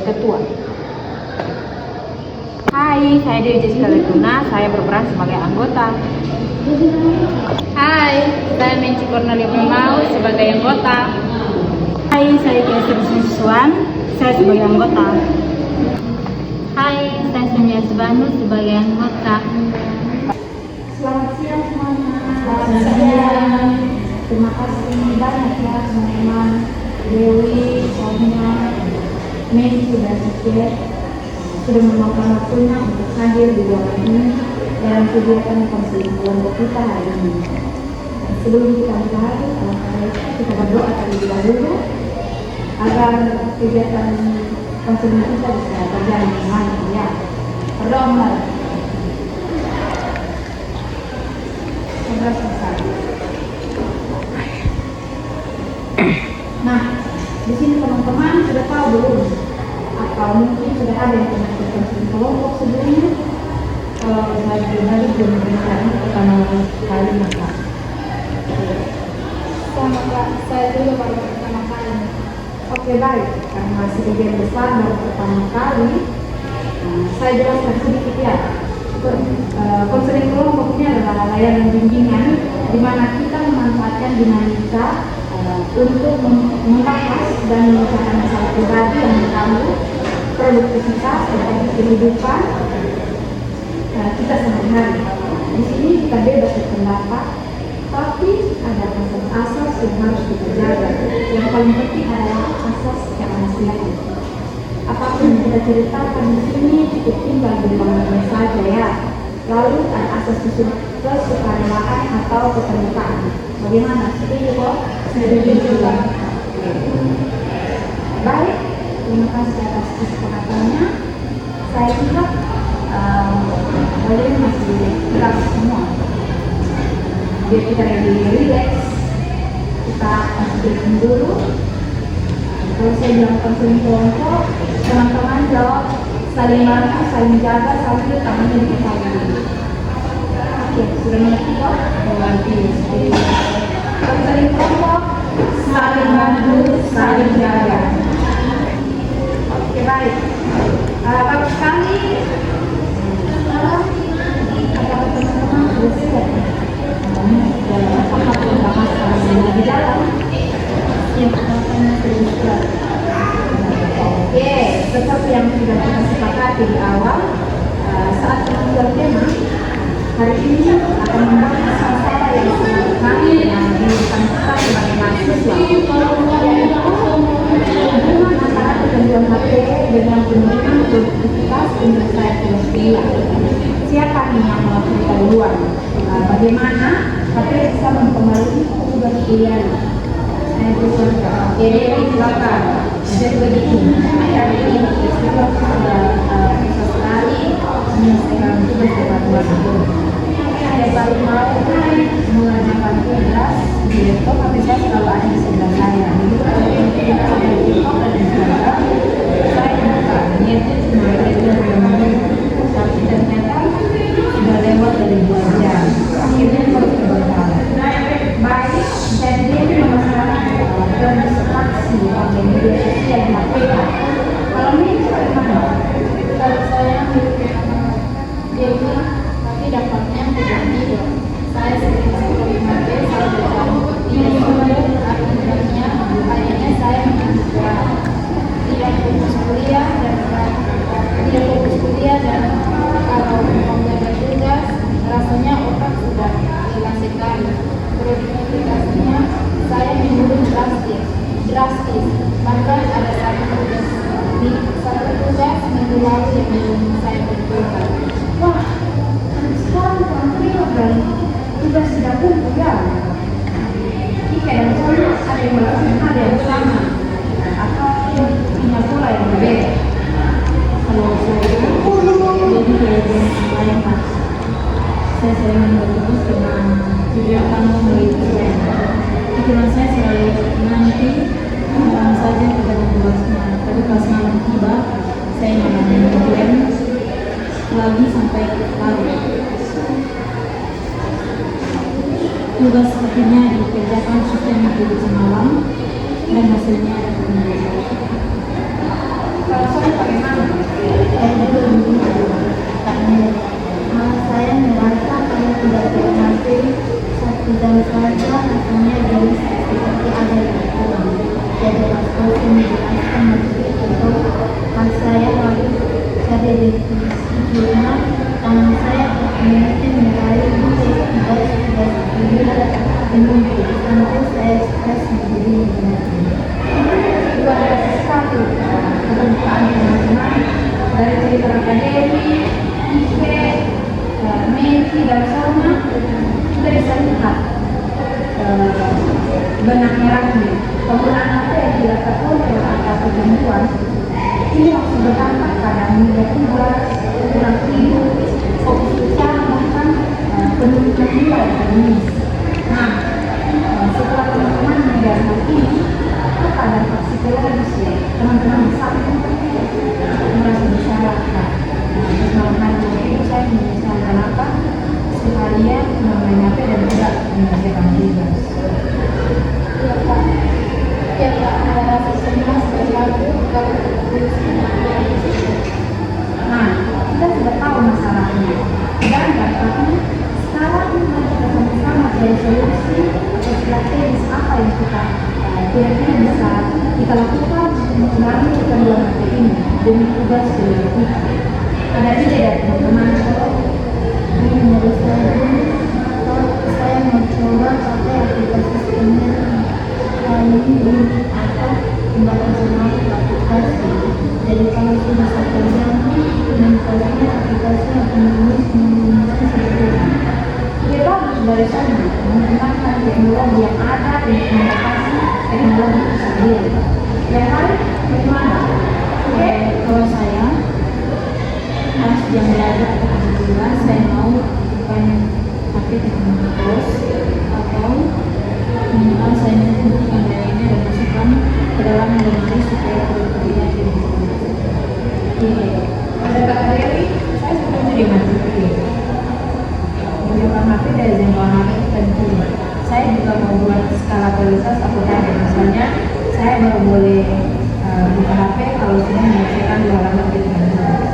ketua. Hai, saya Dewi Jessica Letuna, saya berperan sebagai anggota. Hai, saya Menci Cornelia Pemau sebagai anggota. Hai, saya Kester Siswan, saya sebagai anggota. Hai, saya Sonia Subanu sebagai anggota. Selamat siang semuanya. Selamat siang. Terima kasih banyak ya teman-teman Dewi, Sonia, Menci dan Sister sudah meluangkan waktunya untuk hadir di ruangan ini dalam kegiatan konseling kelompok kita hari ini. Sebelum kita mulai, kita berdoa terlebih dahulu agar kegiatan konseling kita bisa berjalan dengan lancar ya. Berdoa mulai. Sudah selesai. Nah, di sini teman-teman sudah tahu belum? Atau mungkin sudah ada yang pernah konseling kelompok sebelumnya? Kalau saya pribadi belum pernah, ini pertama kali maka. Sama Kak, saya juga baru pertama kali. Oke baik, karena sebagian besar baru pertama kali, saya jelaskan sedikit ya. Konseling kelompok ini adalah layanan bimbingan di mana kita memanfaatkan dinamika untuk membahas dan memecahkan masalah pribadi yang mengganggu produktivitas dan kehidupan kita sehari-hari. Di sini kita bebas berpendapat, tapi ada asas-asas yang harus kita jaga. Yang paling penting adalah asas kemanusiaan. Apapun yang kita ceritakan di sini cukup tinggal di dalamnya saja ya. Lalu ada asas kesukarelaan atau keterbukaan. Bagaimana? Setuju kok? Setuju juga. Baik, terima kasih atas kesepakatannya. Saya kira kalian masih keras semua. Biar kita lebih relax, kita masih breathing dulu. Kalau saya bilang konseling kelompok, teman-teman jawab saling bantu, saling jaga, sambil tangannya diketahui dulu. Oke, sudah mengerti kok? Mengerti. Konseling kelompok, saling bantu, saling jaga. Oke, baik. Bagus sekali. Apakah teman-teman sudah siap? Apakah yang bahas lebih dalam? Yang pertama sudah. Oke, seperti yang sudah kita sepakati di awal, saat pengambilan tema hari ini akan membahas masalah yang sangat kami yang dilakukan kita sebagai mahasiswa, yaitu hubungan antara ketentuan HP dengan penurunan produktivitas penyelesaian tugas kuliah. Siapa nih yang mau cerita duluan? Bagaimana HP bisa mempengaruhi tugas kuliah? Oke, silakan. Jadi begitu. Hari ini kita sudah susah sekali menyelesaikan tugas tepat waktu. Saya paling mau mengerjakan tugas di laptop, tapi saya selalu ada di sebelah saya. Jadi kalau kita ada di laptop dan di sebelah saya buka. Niatnya cuma tapi ternyata sudah lewat dari 2 jam. Akhirnya harus terbengkalai. Baik, jadi ini masalah transaksi pakai media sosial di HP. Kalau ini bagaimana? Kalau saya dia bilang, tapi dapatnya tidak tidur. Saya sering scrolling HP, saya tidak tidur. Akibatnya, akhirnya saya mengantuk, tidak fokus kuliah dan kalau mengerjakan tugas, rasanya otak sudah hilang sekali. Produktivitasnya saya menurun drastis. Bahkan ada satu tugas minggu lalu yang belum saya kerjakan. Wah, sekarang terang dan tugas tidak kumpul ya. Jika yang sama ada yang melakukan hal yang sama atau punya pola yang berbeda. Kalau saya jadi bayangkan saya sering bertemu dengan video kamu melalui pikiran saya selalu nanti kapan saja kita tugasnya, tapi pas malam tiba saya mengambil lagi sampai larut. Tugas akhirnya dikerjakan sistem minggu semalam dan hasilnya ada Kalau saya bagaimana? Saya juga begitu. Karena saya merasa kalau tidak berhasil satu jam saja rasanya jadi seperti ada yang kurang. Jadi waktu menjelaskan materi itu, pas saya harus cari definisi jurnal, tangan saya terkoneksi mulai tugas menunggu sampai saya stres menjadi Luar biasa sekali keterbukaan teman-teman dari cerita akademi, Ike, Meki dan Salma. Kita bisa lihat benang merahnya penggunaan apa yang tidak terkontrol atau kejenuhan ini langsung berdampak pada mudah tugas, kurang tidur, fokus bicara, bahkan penurunan nilai akademis. Nah, setelah teman-teman mendengar hal ini, apa dampak psikologis ya teman-teman bisa merasa disalahkan. Terus malam hari ini saya menyesalkan apa sekalian memain HP dan tidak menyelesaikan tugas. ya Pak. Ya Pak, ada rasa cemas berlalu kalau terus Nah, kita sudah tahu masalahnya dan dampaknya. Sekarang mari kita sama-sama cari solusi atau strategis apa yang kita kira-kira bisa kita lakukan untuk mengurangi kecanduan HP ini demi tugas kuliah kita. Ada ide dari teman-teman? ini menurut saya atau saya mau coba pakai aplikasi scanner kali ini atau pembatasan waktu aplikasi. Jadi kalau sudah satu jam, mentalinya aplikasi akan menggunakan sebelumnya. Ide bagus dari sana menggunakan teknologi yang ada untuk mengatasi teknologi itu sendiri. Yang lain bagaimana? Oke? Kalau saya pas jam belajar atau kebetulan saya mau bukan pakai teknologi terus atau minimal saya menghentikan lainnya dan masukkan ke dalam lemari supaya produktivitasnya lebih tinggi. Pada Kak Dewi, saya setuju dengan itu. Menjauhkan HP dari jangkauan HP itu penting. Saya juga mau buat skala prioritas aku tadi. Misalnya, saya baru boleh buka HP kalau sudah menyelesaikan 2 halaman di dengan tugas.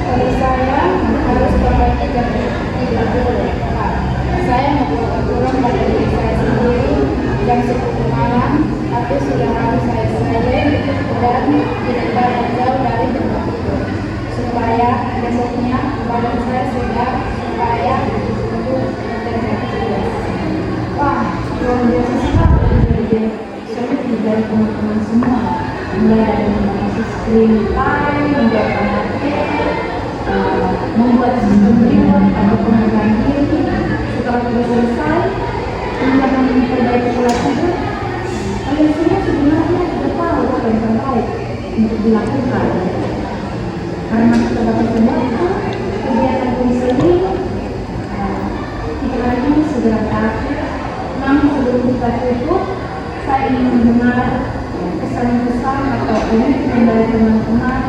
Kalau saya harus berbagi jam tidak boleh. Saya membuat aturan pada diri saya sendiri jam 10 malam, tapi sudah harus saya silent dan tidak banyak jauh dari tempat tidur supaya besoknya badan saya segar supaya untuk terjadi tugas. Wah, luar biasa sekali ide solusi dari teman-teman semua. Mulai dari membatasi screen time, menjauhkan HP, membuat sistem reward atau penghargaan diri setelah sudah selesai, hingga memperbaiki pola tidur. Kalian semua sebenarnya sudah tahu apa yang terbaik untuk dilakukan. Karena kita dapat semua itu kegiatan konseling kita hari ini segera berakhir. Namun sebelum kita tutup, saya ingin mendengar kesan-kesan atau komitmen dari teman-teman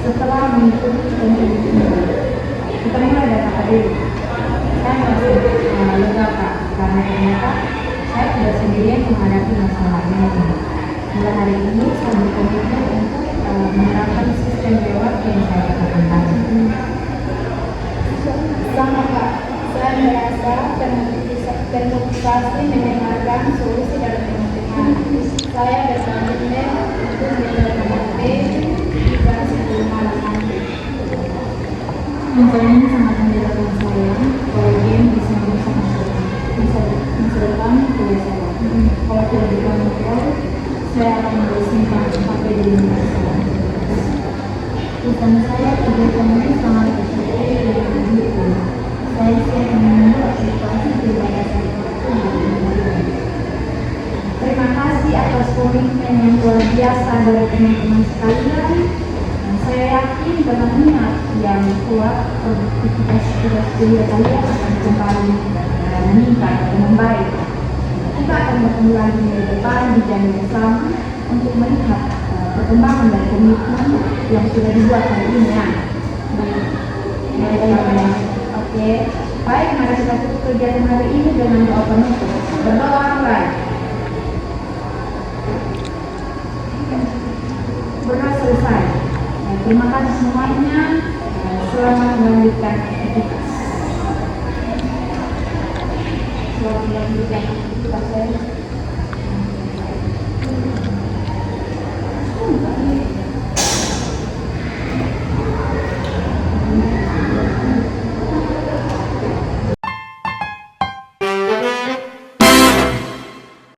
setelah mengikuti konseling ini. Kita mulai dari Kak Dewi. Saya merasa lega Kak, karena ternyata saya tidak sendirian menghadapi masalah ini. Mulai hari ini saya berkomitmen untuk menerapkan sistem reward yang saya katakan tadi. Sama Pak, saya merasa termotivasi mendengarkan solusi dari teman-teman. Saya berkomitmen untuk menjaga HP di jam 10 malam nanti. Konten ini sangat menjelaskan saya kalau game bisa merusak masa depan kuliah saya. Kalau tidak dikontrol, saya akan membersihkan sampai jadi masalah. Pesan saya kegiatan ini sangat sesuai dengan hidupku. Saya siap menunggu aplikasi kebebasan waktu. Terima kasih atas komitmen yang luar biasa dari teman-teman sekalian. Saya yakin dengan minat yang kuat, produktivitas tugas kuliah kalian akan kembali meningkat dan membaik. Kita akan bertemu lagi di depan di jam yang sama untuk melihat perkembangan dan komitmen yang sudah dibuat hari ini ya. Baik. Oke. Baik, mari kita tutup kegiatan hari ini dengan doa penutup. Berdoa mulai.